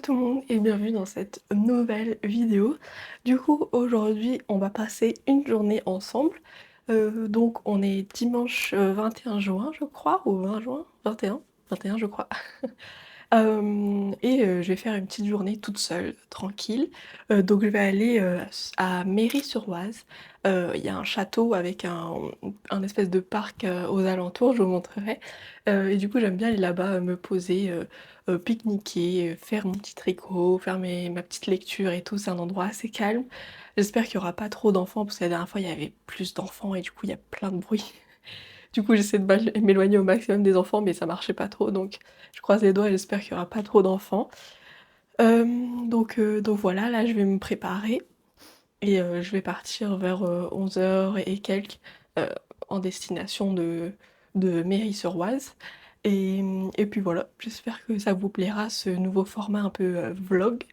tout le monde et bienvenue dans cette nouvelle vidéo. Du coup, aujourd'hui, on va passer une journée ensemble. Donc, on est dimanche 21 juin, je crois, ou 20 juin, 21, 21 je crois. Je vais faire une petite journée toute seule, tranquille. Donc je vais aller, à Méry-sur-Oise. Il y a un château avec un espèce de parc, aux alentours, je vous montrerai. Et du coup, j'aime bien aller là-bas, me poser, pique-niquer, faire mon petit tricot, faire ma petite lecture et tout. C'est un endroit assez calme. J'espère qu'il y aura pas trop d'enfants parce que la dernière fois, il y avait plus d'enfants et du coup, il y a plein de bruit. Du coup, j'essaie de m'éloigner au maximum des enfants, mais ça marchait pas trop, donc je croise les doigts et j'espère qu'il y aura pas trop d'enfants. Donc voilà, là je vais me préparer et je vais partir vers 11 h et quelques euh, en destination de Méry-sur-Oise. Et puis voilà, j'espère que ça vous plaira ce nouveau format un peu vlog.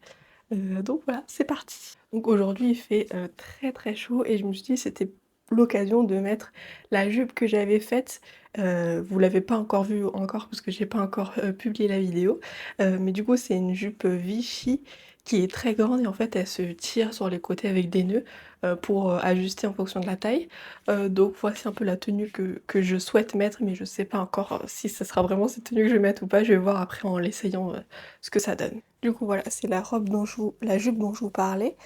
Donc voilà, c'est parti. Donc aujourd'hui il fait très très chaud et je me suis dit c'était l'occasion de mettre la jupe que j'avais faite. Vous l'avez pas encore vue encore parce que j'ai pas encore publié la vidéo. Mais du coup c'est une jupe Vichy qui est très grande et en fait elle se tire sur les côtés avec des nœuds pour ajuster en fonction de la taille. Donc voici un peu la tenue que je souhaite mettre, mais je sais pas encore si ce sera vraiment cette tenue que je vais mettre ou pas. Je vais voir après en l'essayant ce que ça donne. Du coup voilà, c'est la jupe dont je vous parlais.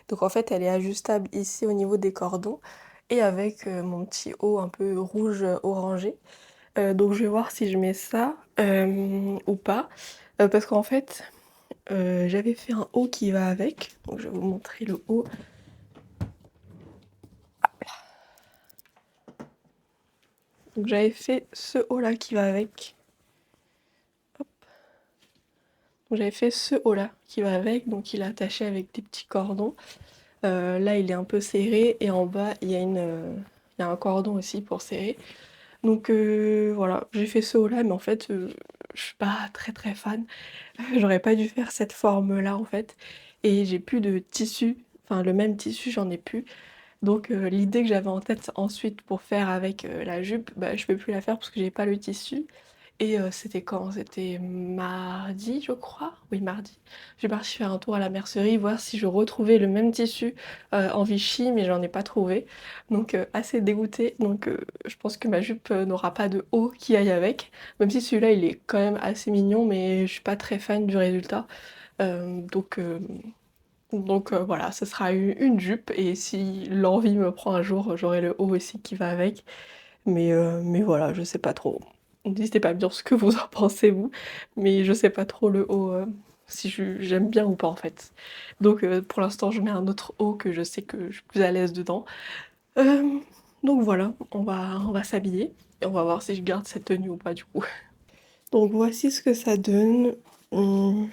Donc en fait elle est ajustable ici au niveau des cordons et avec mon petit haut un peu rouge orangé. Donc je vais voir si je mets ça ou pas. Parce qu'en fait j'avais fait un haut qui va avec. Donc je vais vous montrer le haut. Donc j'avais fait ce haut là qui va avec. Hop. Donc j'avais fait ce haut là qui va avec. Donc il est attaché avec des petits cordons. Là il est un peu serré et en bas il y a un cordon aussi pour serrer. Donc voilà, j'ai fait ce haut là mais en fait je suis pas très très fan. J'aurais pas dû faire cette forme là en fait. Et j'ai plus de tissu, enfin le même tissu j'en ai plus. Donc l'idée que j'avais en tête ensuite pour faire avec la jupe, bah, je peux plus la faire parce que j'ai pas le tissu. Et c'était quand? C'était mardi, je crois? Oui, mardi. J'ai parti faire un tour à la mercerie, voir si je retrouvais le même tissu en Vichy, mais j'en ai pas trouvé. Donc assez dégoûtée. Donc je pense que ma jupe n'aura pas de haut qui aille avec. Même si celui-là, il est quand même assez mignon, mais je suis pas très fan du résultat. Euh, donc euh, donc voilà, ce sera une jupe. Et si l'envie me prend un jour, j'aurai le haut aussi qui va avec. Mais voilà, je sais pas trop. N'hésitez pas à me dire ce que vous en pensez, vous. Mais je sais pas trop le haut, si j'aime bien ou pas, en fait. Donc pour l'instant, je mets un autre haut que je sais que je suis plus à l'aise dedans. Euh, donc voilà, on va s'habiller. Et on va voir si je garde cette tenue ou pas, du coup. Donc voici ce que ça donne. Hum,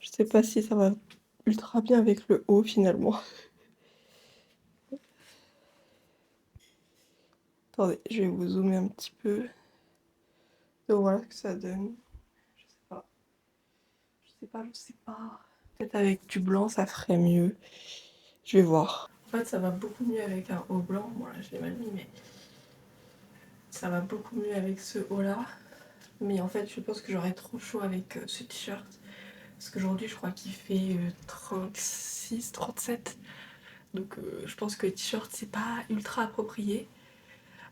je sais pas si ça va ultra bien avec le haut, finalement. Attendez, je vais vous zoomer un petit peu. Donc voilà ce que ça donne. Je sais pas. Je sais pas. Peut-être avec du blanc, ça ferait mieux. Je vais voir. En fait, ça va beaucoup mieux avec un haut blanc. Bon, là, je l'ai mal mis, mais ça va beaucoup mieux avec ce haut-là. Mais en fait, je pense que j'aurais trop chaud avec ce t-shirt. Parce qu'aujourd'hui, je crois qu'il fait 36, 37. Donc, je pense que le t-shirt, c'est pas ultra approprié.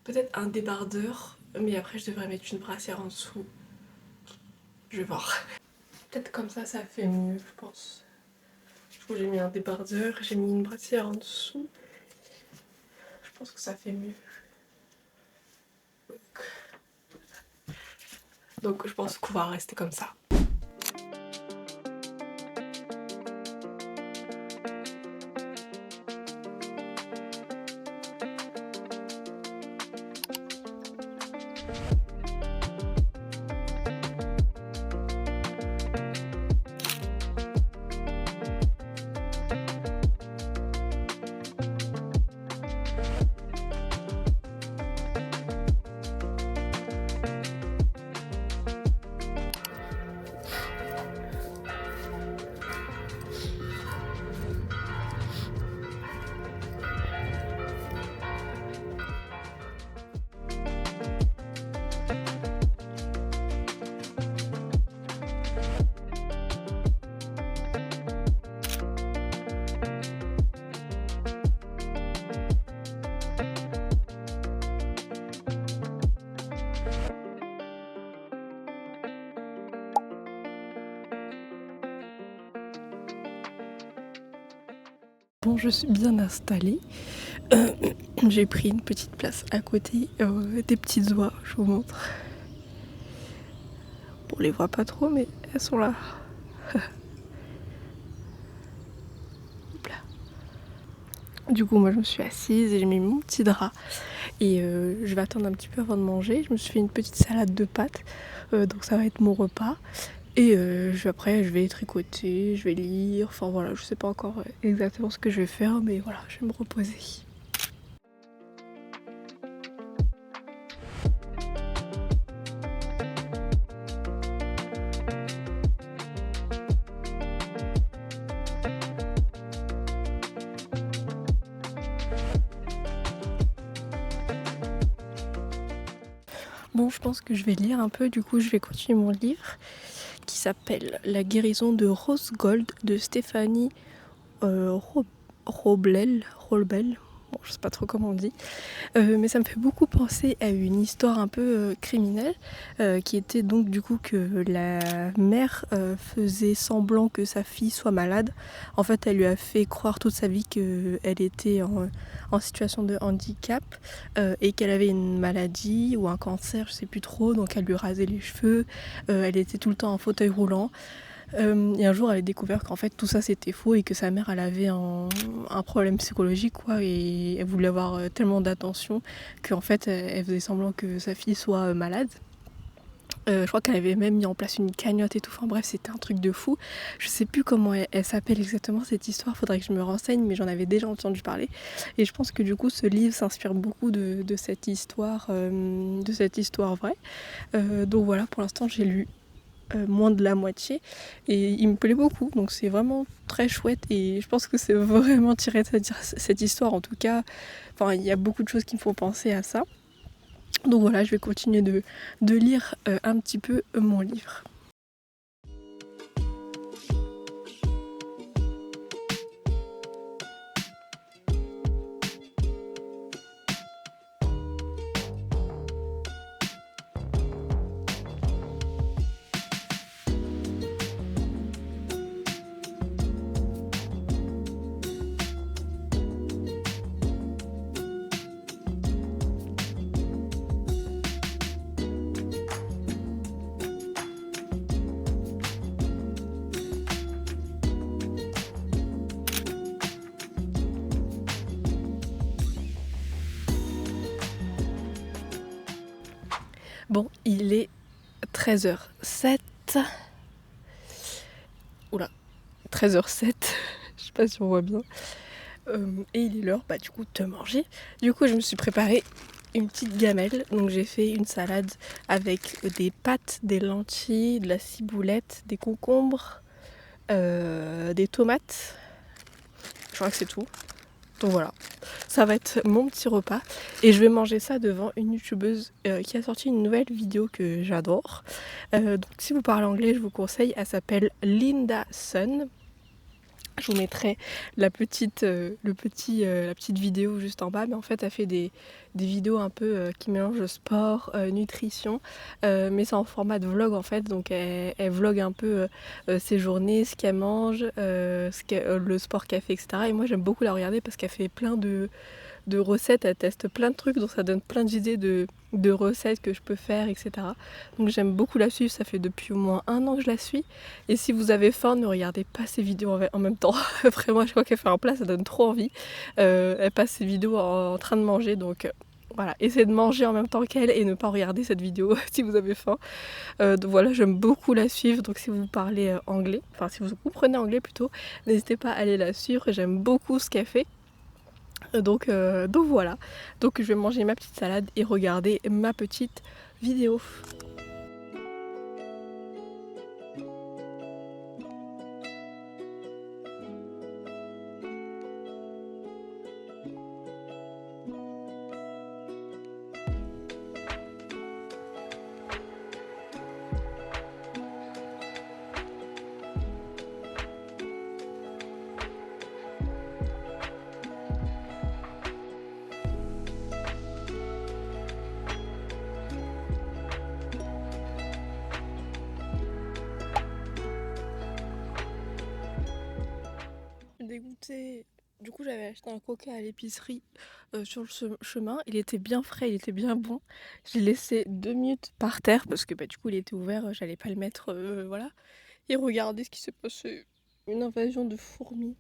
Peut-être un débardeur, mais après, je devrais mettre une brassière en dessous. Je vais voir. Peut-être comme ça fait mieux, je pense. Du coup, j'ai mis un débardeur, j'ai mis une brassière en dessous. Je pense que ça fait mieux. Donc je pense qu'on va rester comme ça. Bon, je suis bien installée. J'ai pris une petite place à côté des petites oies, je vous montre. Bon, on les voit pas trop, mais elles sont là. Hop là. Du coup, moi je me suis assise et j'ai mis mon petit drap. Et je vais attendre un petit peu avant de manger. Je me suis fait une petite salade de pâtes, donc ça va être mon repas. Et après, je vais tricoter, je vais lire. Enfin voilà, je sais pas encore exactement ce que je vais faire, mais voilà, je vais me reposer. Bon, je pense que je vais lire un peu, du coup je vais continuer mon livre qui s'appelle La guérison de Rose Gold de Stéphanie Roblel. Bon, je sais pas trop comment on dit. Mais ça me fait beaucoup penser à une histoire un peu criminelle qui était donc du coup que la mère faisait semblant que sa fille soit malade. En fait, elle lui a fait croire toute sa vie qu'elle était en situation de handicap et qu'elle avait une maladie ou un cancer, je sais plus trop, donc elle lui rasait les cheveux, elle était tout le temps en fauteuil roulant. Et un jour, elle a découvert qu'en fait tout ça c'était faux et que sa mère elle avait un problème psychologique quoi, et elle voulait avoir tellement d'attention qu'en fait elle faisait semblant que sa fille soit malade. Je crois qu'elle avait même mis en place une cagnotte et tout, enfin bref c'était un truc de fou. Je sais plus comment elle s'appelle exactement cette histoire, faudrait que je me renseigne, mais j'en avais déjà entendu parler. Et je pense que du coup ce livre s'inspire beaucoup de cette histoire vraie. Donc voilà, pour l'instant j'ai lu moins de la moitié et il me plaît beaucoup, donc c'est vraiment très chouette et je pense que c'est vraiment tiré de cette histoire en tout cas. Enfin il y a beaucoup de choses qui me font penser à ça, donc voilà, je vais continuer de lire un petit peu mon livre. Bon, il est 13h07. Oula, 13h07. Je sais pas si on voit bien. Et il est l'heure du coup de manger. Du coup je me suis préparé une petite gamelle. Donc j'ai fait une salade avec des pâtes, des lentilles, de la ciboulette, des concombres, des tomates. Je crois que c'est tout. Donc voilà, ça va être mon petit repas. Et je vais manger ça devant une youtubeuse qui a sorti une nouvelle vidéo que j'adore. Donc si vous parlez anglais, je vous conseille, elle s'appelle Linda Sun. Je vous mettrai la petite vidéo juste en bas, mais en fait elle fait des vidéos un peu qui mélangent sport, nutrition, mais c'est en format de vlog en fait, donc elle vlog un peu ses journées, ce qu'elle mange, le sport qu'elle fait, etc. Et moi j'aime beaucoup la regarder parce qu'elle fait plein de recettes, elle teste plein de trucs, donc ça donne plein d'idées de recettes que je peux faire, etc. Donc j'aime beaucoup la suivre, ça fait depuis au moins 1 an que je la suis. Et si vous avez faim, ne regardez pas ses vidéos en même temps. Vraiment, je crois qu'elle fait un plat, ça donne trop envie. Elle passe ses vidéos en train de manger, donc voilà, essayez de manger en même temps qu'elle et ne pas regarder cette vidéo si vous avez faim. Donc voilà, j'aime beaucoup la suivre, donc si vous parlez anglais, enfin si vous comprenez anglais plutôt, n'hésitez pas à aller la suivre, j'aime beaucoup ce qu'elle fait. Donc voilà, donc je vais manger ma petite salade et regarder ma petite vidéo. Dégoûtée. Du coup, j'avais acheté un coca à l'épicerie sur le chemin. Il était bien frais, il était bien bon. J'ai laissé 2 minutes par terre parce que du coup, il était ouvert, j'allais pas le mettre, voilà. Et regardez ce qui s'est passé. Une invasion de fourmis.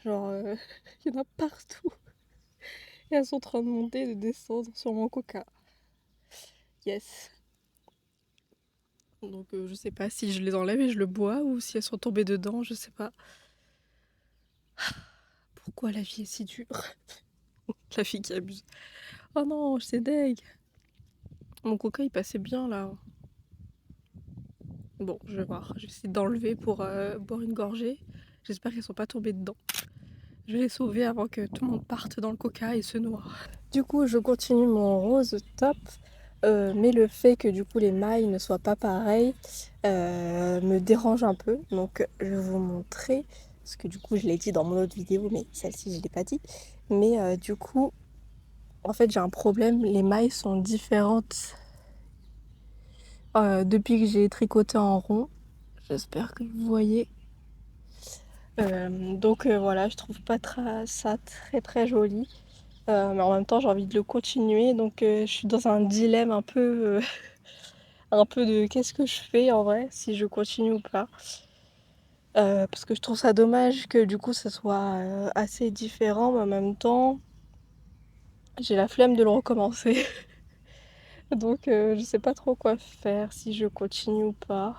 Genre, il y en a partout. Et elles sont en train de monter et de descendre sur mon coca. Yes. Donc, je sais pas si je les enlève et je le bois ou si elles sont tombées dedans, je sais pas. Pourquoi la vie est si dure? La fille qui abuse. Oh non, c'est deg. Mon coca il passait bien là. Bon, je vais voir. Je vais essayer d'enlever pour boire une gorgée. J'espère qu'elles sont pas tombées dedans. Je vais les sauver avant que tout le monde parte dans le coca et se noie. Du coup, je continue mon rose top. Mais le fait que du coup les mailles ne soient pas pareilles me dérange un peu. Donc je vais vous montrer. Parce que du coup je l'ai dit dans mon autre vidéo, mais celle-ci je l'ai pas dit. Mais du coup, en fait j'ai un problème. Les mailles sont différentes depuis que j'ai tricoté en rond. J'espère que vous voyez. Donc voilà, je trouve pas ça très très joli. Mais en même temps, j'ai envie de le continuer. Donc je suis dans un dilemme un peu de qu'est-ce que je fais en vrai, si je continue ou pas. Parce que je trouve ça dommage que du coup ça soit assez différent, mais en même temps, j'ai la flemme de le recommencer. Donc je sais pas trop quoi faire, si je continue ou pas.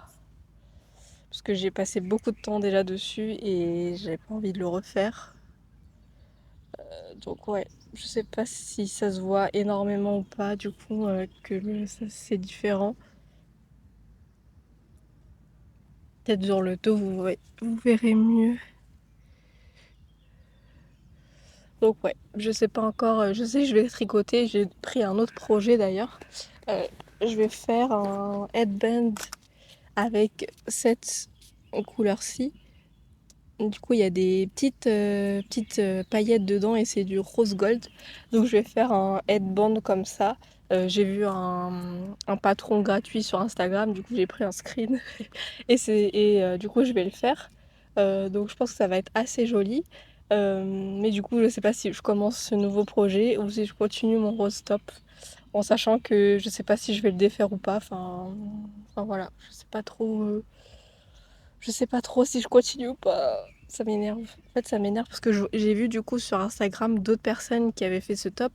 Parce que j'ai passé beaucoup de temps déjà dessus et j'ai pas envie de le refaire. Donc ouais, je sais pas si ça se voit énormément ou pas, du coup, c'est différent. Peut-être sur le dos, vous verrez mieux. Donc ouais, je sais pas encore, je sais que je vais tricoter, j'ai pris un autre projet d'ailleurs. Euh, je vais faire un headband avec cette couleur-ci. Du coup, il y a des petites paillettes dedans et c'est du rose gold. Donc, je vais faire un headband comme ça. J'ai vu un patron gratuit sur Instagram, du coup, j'ai pris un screen et du coup, je vais le faire. Donc, je pense que ça va être assez joli. Mais du coup, je sais pas si je commence ce nouveau projet ou si je continue mon rose top. En sachant que je sais pas si je vais le défaire ou pas. Enfin voilà, je sais pas trop si je continue ou pas. Ça m'énerve. En fait, ça m'énerve parce que j'ai vu du coup sur Instagram d'autres personnes qui avaient fait ce top.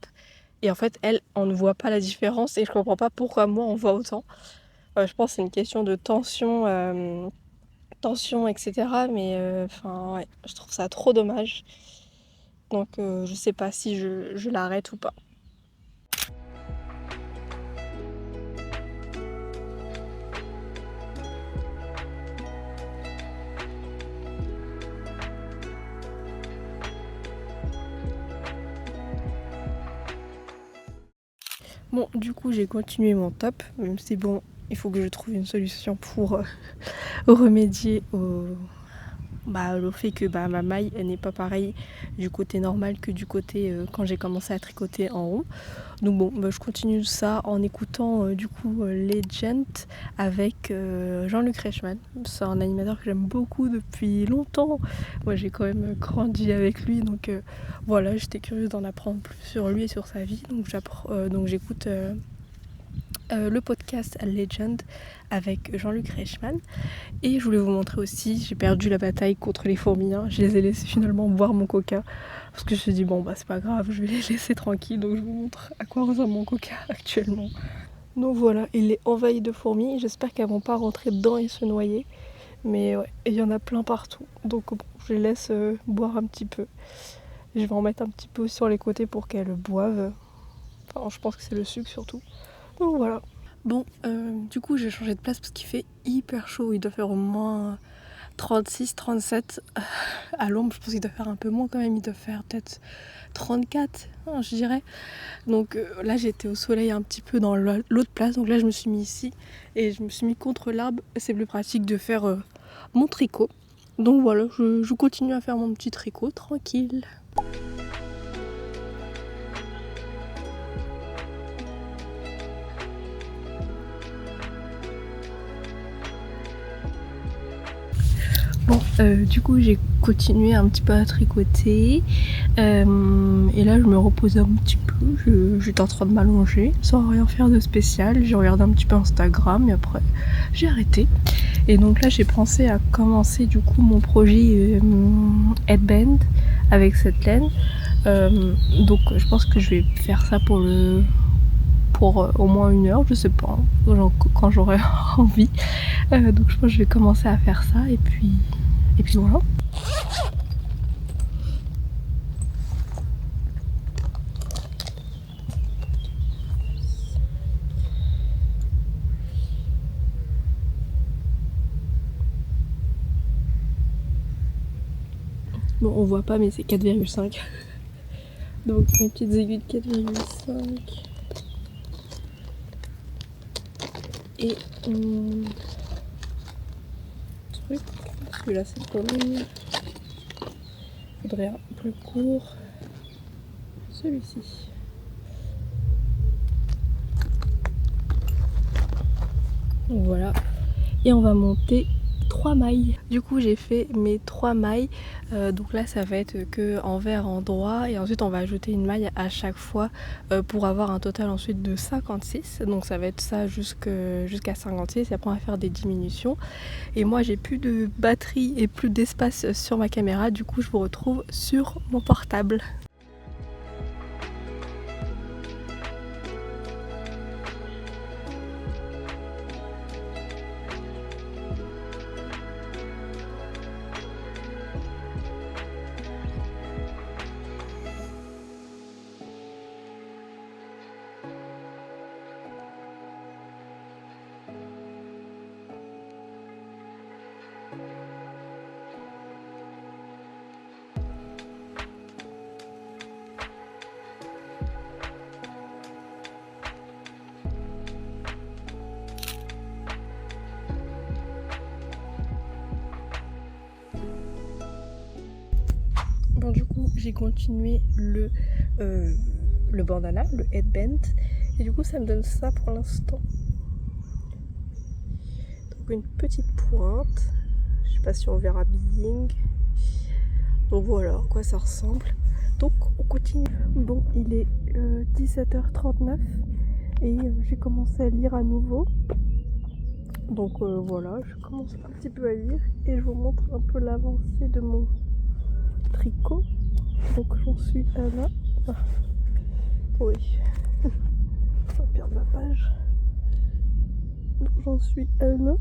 Et en fait, elles, on ne voit pas la différence et je comprends pas pourquoi moi on voit autant. Je pense que c'est une question de tension, etc. Mais enfin, ouais, je trouve ça trop dommage. Donc, je sais pas si je l'arrête ou pas. Bon, du coup, j'ai continué mon top. Même si bon, il faut que je trouve une solution pour remédier au fait que ma maille elle n'est pas pareille du côté normal que du côté quand j'ai commencé à tricoter en rond. Donc bon, je continue ça en écoutant du coup Legend avec Jean-Luc Reichmann. C'est un animateur que j'aime beaucoup depuis longtemps. Moi j'ai quand même grandi avec lui, donc voilà, j'étais curieuse d'en apprendre plus sur lui et sur sa vie. Donc j'écoute le podcast Legend avec Jean-Luc Reichmann. Et je voulais vous montrer aussi, j'ai perdu la bataille contre les fourmis. Je les ai laissés finalement boire mon coca. Parce que je me suis dit, bon, c'est pas grave, je vais les laisser tranquilles. Donc je vous montre à quoi ressemble mon coca actuellement. Donc voilà, il est envahi de fourmis. J'espère qu'elles vont pas rentrer dedans et se noyer. Mais ouais, il y en a plein partout. Donc bon, je les laisse boire un petit peu. Je vais en mettre un petit peu sur les côtés pour qu'elles boivent. Enfin, je pense que c'est le sucre surtout. Donc voilà. Bon, du coup, j'ai changé de place parce qu'il fait hyper chaud. Il doit faire au moins 36, 37 à l'ombre. Je pense qu'il doit faire un peu moins quand même. Il doit faire peut-être 34, je dirais. Donc là, j'étais au soleil un petit peu dans l'autre place. Donc là, je me suis mis ici et je me suis mis contre l'arbre. C'est plus pratique de faire mon tricot. Donc voilà, je continue à faire mon petit tricot tranquille. Bon, Du coup j'ai continué un petit peu à tricoter et là je me repose un petit peu, j'étais en train de m'allonger sans rien faire de spécial, j'ai regardé un petit peu Instagram et après j'ai arrêté. Et donc là j'ai pensé à commencer du coup mon projet headband avec cette laine. Donc je pense que je vais faire ça pour au moins 1 heure, je sais pas, quand j'aurai envie. Donc je pense que je vais commencer à faire ça et puis voilà. Bon, on voit pas mais c'est 4,5. Donc mes petites aiguilles de 4,5 et truc, celui-là c'est pour lui. Faudrait un plus court, celui-ci. Donc voilà, et on va monter 3 mailles. Du coup j'ai fait mes 3 mailles, donc là ça va être que envers endroit et ensuite on va ajouter une maille à chaque fois pour avoir un total ensuite de 56. Donc ça va être ça jusqu'à 56 et après on va faire des diminutions. Et moi j'ai plus de batterie et plus d'espace sur ma caméra, du coup je vous retrouve sur mon portable. Bon du coup j'ai continué le bandana, le headband, et du coup ça me donne ça pour l'instant. Donc une petite pointe, je sais pas si on verra bien. Donc voilà à quoi ça ressemble. Donc on continue. Bon il est 17h39 et j'ai commencé à lire à nouveau. Donc voilà, je commence un petit peu à lire et je vous montre un peu l'avancée de mon tricot. Donc j'en suis à là. Ah, oui, je vais perdre ma page. Donc j'en suis à là.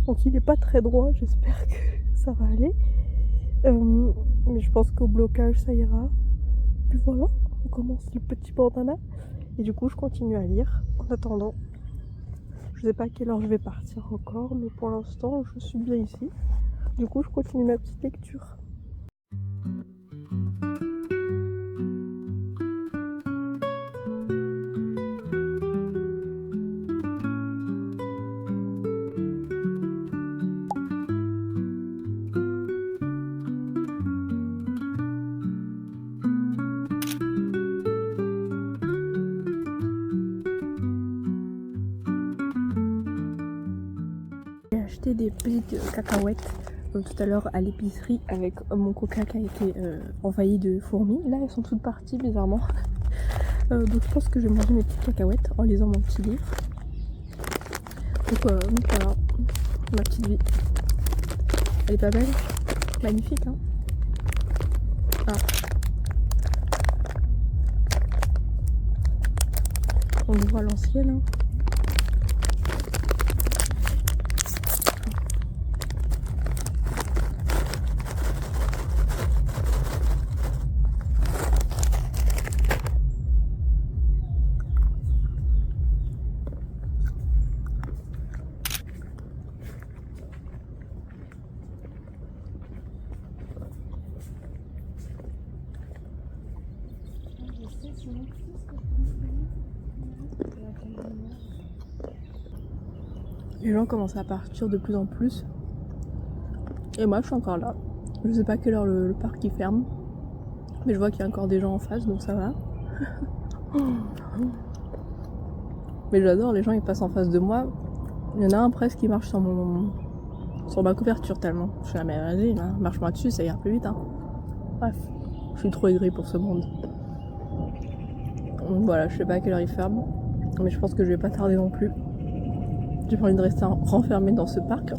Donc il n'est pas très droit, j'espère que ça va aller. Mais je pense qu'au blocage ça ira. Puis voilà, on commence le petit bandana. Et du coup je continue à lire en attendant. Je sais pas à quelle heure je vais partir encore, mais pour l'instant je suis bien ici. Du coup je continue ma petite lecture. J'ai acheté des petites cacahuètes tout à l'heure à l'épicerie avec mon coca qui a été envahi de fourmis. Là elles sont toutes parties bizarrement. Donc je pense que je vais manger mes petites cacahuètes en lisant mon petit livre. Donc voilà, ma petite vie. Elle est pas belle? Magnifique hein. Ah. On le voit à l'ancienne hein. Les gens commencent à partir de plus en plus. Et moi je suis encore là. Je sais pas à quelle heure le parc il ferme. Mais je vois qu'il y a encore des gens en face donc ça va. Mais j'adore, les gens ils passent en face de moi. Il y en a un presque qui marche sur ma couverture tellement. Je suis là, mais vas-y, hein, marche-moi dessus, ça ira plus vite. Hein. Bref, je suis trop aigrie pour ce monde. Donc voilà, je sais pas à quelle heure il ferme, mais je pense que je vais pas tarder non plus. J'ai pas envie de rester renfermée dans ce parc,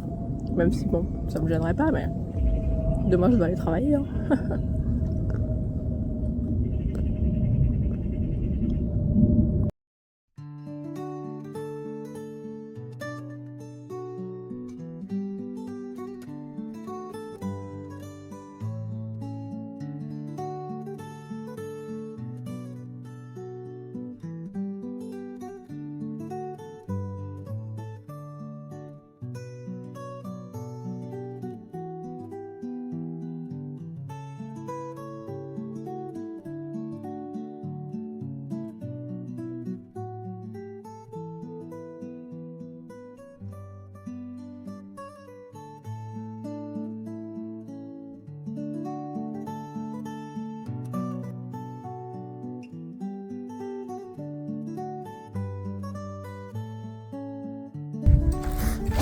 même si bon, ça me gênerait pas, mais demain je dois aller travailler. Hein.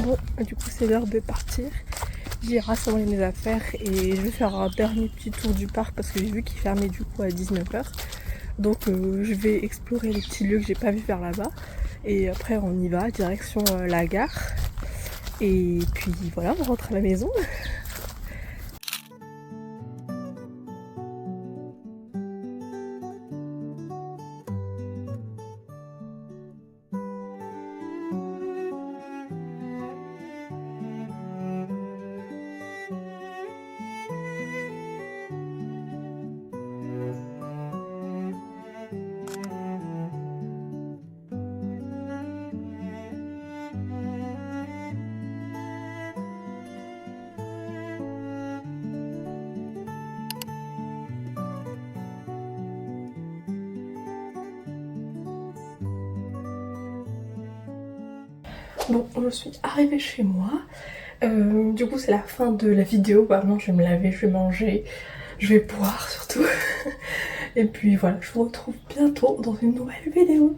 Bon, du coup c'est l'heure de partir. J'ai rassemblé mes affaires et je vais faire un dernier petit tour du parc parce que j'ai vu qu'il fermait du coup à 19h. Donc je vais explorer les petits lieux que j'ai pas vu vers là-bas. Et après on y va, direction la gare. Et puis voilà, on rentre à la maison. Bon, je suis arrivée chez moi. Du coup, c'est la fin de la vidéo. Bah, maintenant, je vais me laver, je vais manger, je vais boire surtout. Et puis voilà, je vous retrouve bientôt dans une nouvelle vidéo.